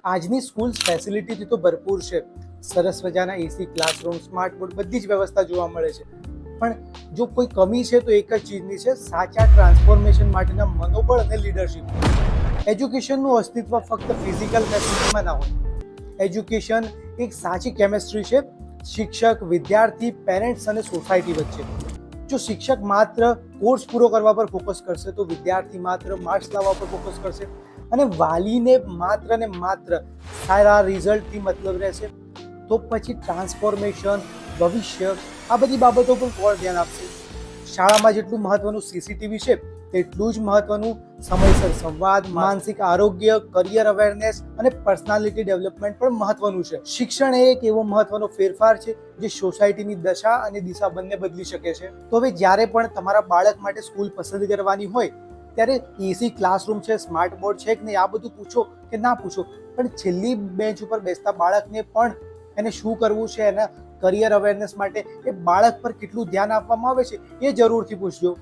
આજની સ્કૂલ ફેસિલિટીથી તો ભરપૂર છે. સરસ મજાના એસી, ક્લાસરૂમ, સ્માર્ટ બોર્ડ, બધી જ વ્યવસ્થા જોવા મળે છે. પણ જો કોઈ કમી છે તો એક જ ચીજની છે, સાચા ટ્રાન્સફોર્મેશન માટેના મનોબળ અને લીડરશિપ. એજ્યુકેશનનું અસ્તિત્વ ફક્ત ફિઝિકલ ફેસિલિટીમાં ના હોય. એજ્યુકેશન એક સાચી કેમેસ્ટ્રી છે, શિક્ષક, વિદ્યાર્થી, પેરેન્ટ્સ અને સોસાયટી વચ્ચે. જો શિક્ષક માત્ર કોર્સ પૂરો કરવા પર ફોકસ કરશે તો વિદ્યાર્થી માત્ર માર્ક્સ લાવવા પર ફોકસ કરશે અને વાલીને માત્ર ને માત્ર સારા રિઝલ્ટથી મતલબ રહેશે, તો પછી ટ્રાન્સફોર્મેશન, ભવિષ્ય, આ બધી બાબતો પર કોણ ધ્યાન આપશે? શાળામાં જેટલું મહત્વનું સીસીટીવી છે તેટલું જ મહત્વનું સમયસર સંવાદ, માનસિક આરોગ્ય, કરિયર અવેરનેસ અને પર્સનાલિટી ડેવલપમેન્ટ પણ મહત્વનું છે. શિક્ષણ એ એક એવો મહત્વનો ફેરફાર છે જે સોસાયટીની દશા અને દિશા બંને બદલી શકે છે. તો હવે જ્યારે પણ તમારા બાળક માટે સ્કૂલ પસંદ કરવાની હોય ત્યારે એસી ક્લાસરૂમ છે, સ્માર્ટ બોર્ડ છે કે નહીં, આ બધું પૂછો કે ના પૂછો, પણ છેલ્લી બેન્ચ ઉપર બેસતા બાળકને પણ એને શું કરવું છે, એના કરિયર અવેરનેસ માટે એ બાળક પર કેટલું ધ્યાન આપવામાં આવે છે એ જરૂરથી પૂછજો.